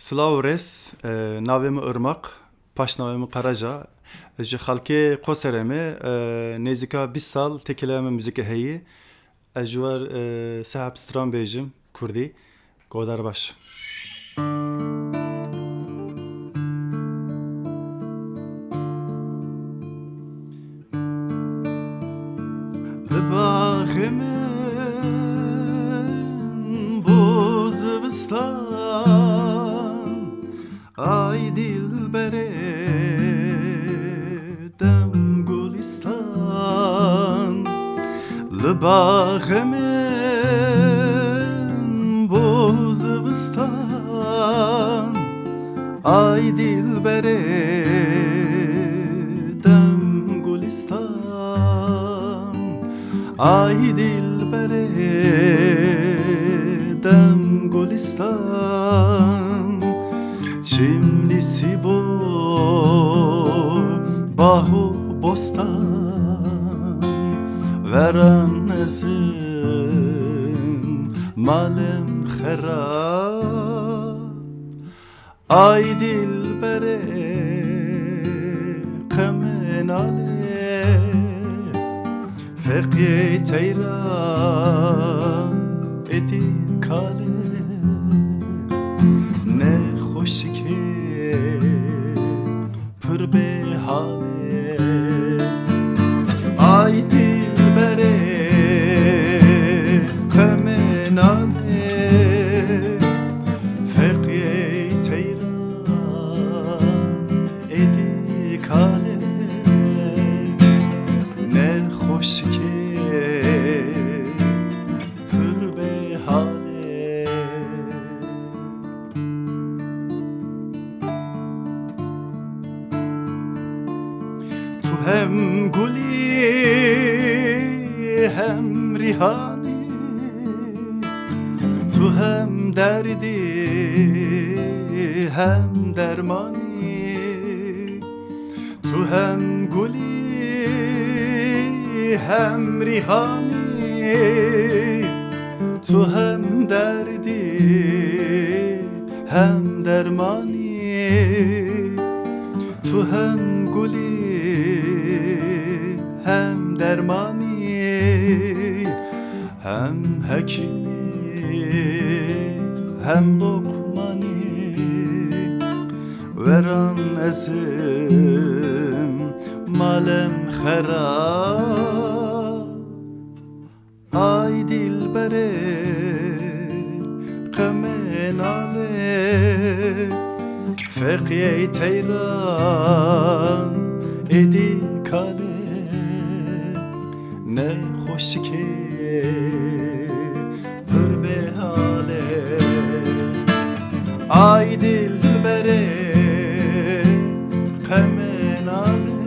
Slavres, navemi Irmak, paşnavemi Karaca, ji xalkê Qoseremê nêzîka 20 sal tekeleme müzikê heyî. Ez ji wer seheb stran bêjim Kurdî. Godar baş. Li baxê min bu zivistan, ay dilberê dem gulistan. Li baxê min bu zivistan, ay dilberê dem gulistan. Ay dilberê dem gulistan. Çimlisi bu bahu bostan, veran ezim malem xerab. Ay dilberê qemenale, feqye teyran edi kale. Ne hoş ki pır behale. Ay dilberê qemenale, feqye teyran edi kale. Ne hoş ki pır behale. Tu hem guli hem rihani, tu hem derdi hem dermani. Tu hem guli hem rihani, tu hem derdi hem dermani. Tu hem guli hem dermani, hem hekimi hem lokmani. Veran ezim malem xerab. Ay dilberê qemenale, feqye teyran edi kale. Ne hoş ki pır behale. Ay dilberê qemenale,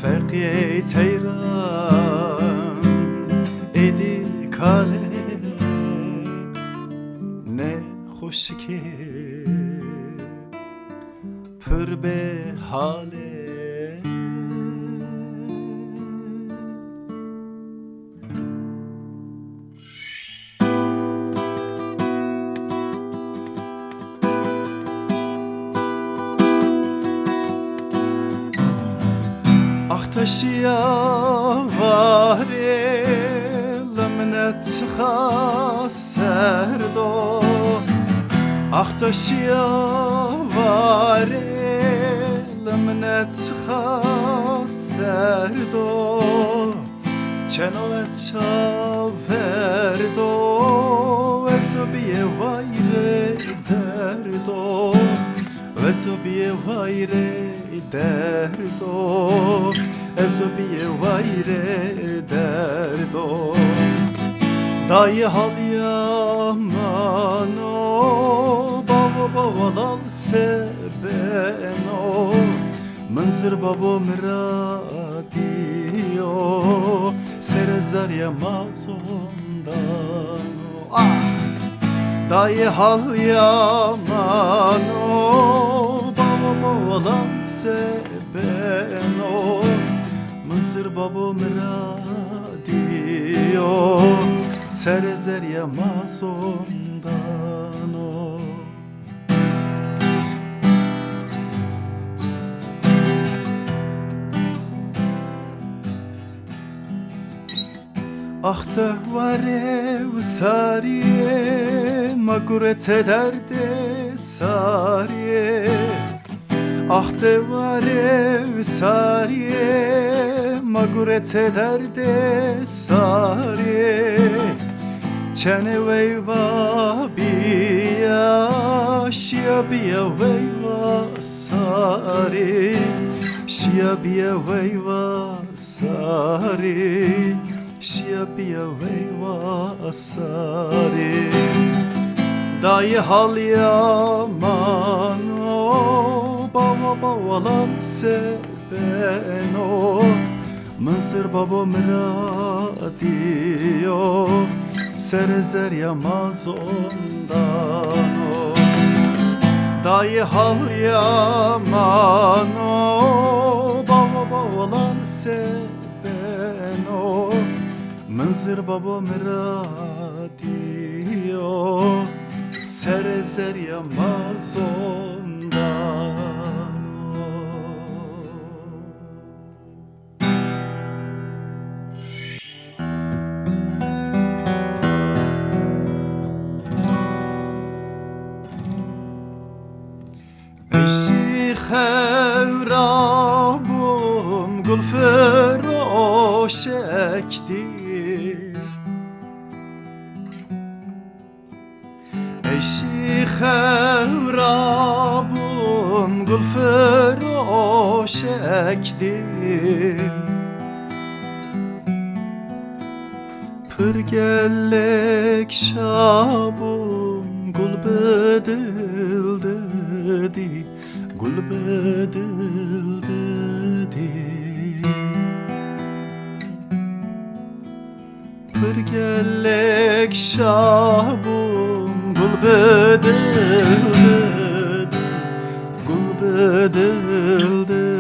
feqye teyran edi kale. Ne hoş ki pır behale. Taşıya varelim netha serdo. Ah taşıya varelim netha serdo. Çeno ez çaverdo, eso biye vayre derdo. Eso biye vayre derdo. Eso biye vayre derdo. Dayı hal yamano, bavo bavalal sebeno. Mınzır babo mradiyo, serezar yamazondano. Ah! Dayı hal yamano, bavo bavalal sebeno. Mısır babo mradiyo, serezerya mazondan o. Ahte vare sariye magurete derde sariye Ahte vare sariye magurete derde sariye Çene veyva biya şia biya veyva sari Şia biya veyva sari Şia biya veyva sari Dayı hal yaman o Baba bavalan seben o Mızır baba mıradiyo Serezer yamaz ondan o Dayı hal yaman o Baba bavalan seben o Mınzır baba mıradiyo Serezer yamaz ondan Eşi xevrabım gül feroş ektir Eşi xevrabım gül feroş ektir Pırgellek şabım gül bedil dedi Gül bedil dedi Pırgellek şabım gül bedil dedi Gül bedil dedi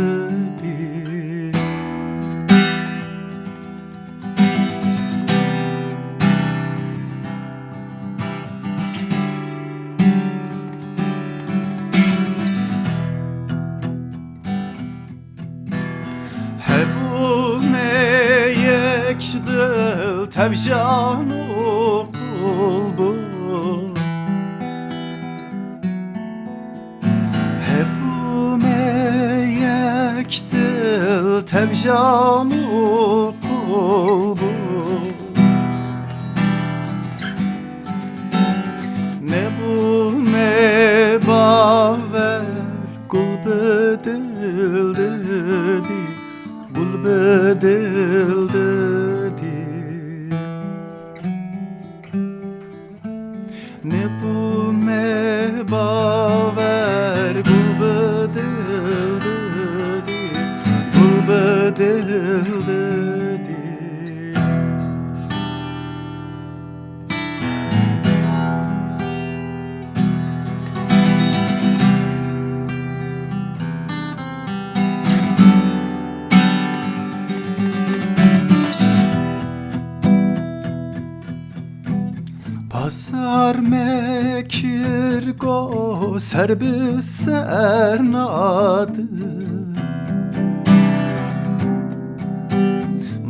Ekşdil tevcanı bulbul Hebume ekşdil tevcanı bulbul Ne bu mebaver gul bedil dedi Gul bedil dedi Ne bu mebaver gul bedil dedi Gul bedil dedi Pazar mekir go serbi sernadı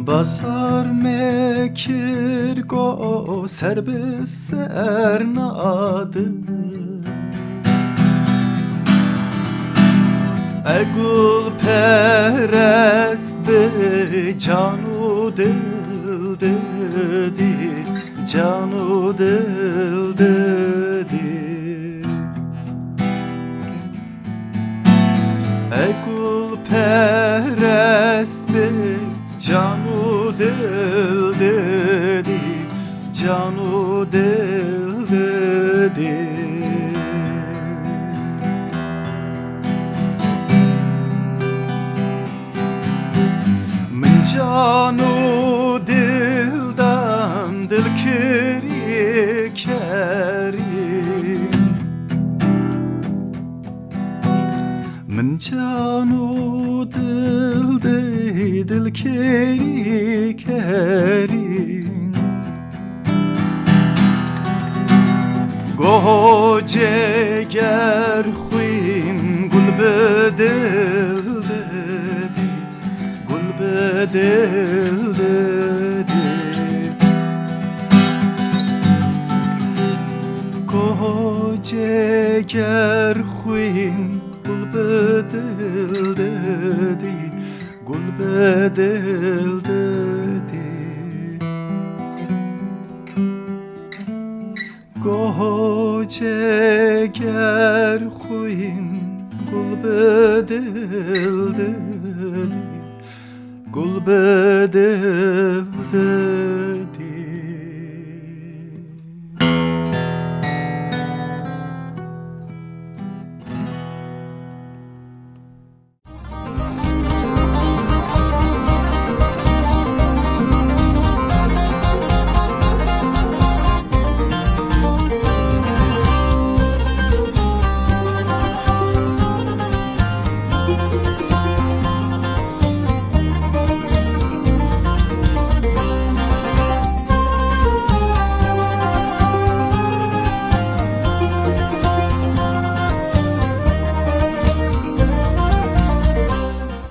Pazar mekir go serbi sernadı Egul perest be canu dil dedi Canu dil dedi Egul perest be canu dil dedi Canu dil dedi Min canu dildan dil kiri kerim Min canu dil kiri kerim Goho ceger xuin gul bedil dedi Gul bedil dedi Koceger xuin gul bedel dedi, gul bedel dedi. Koceger xuin gul bedel dedi, gul bedel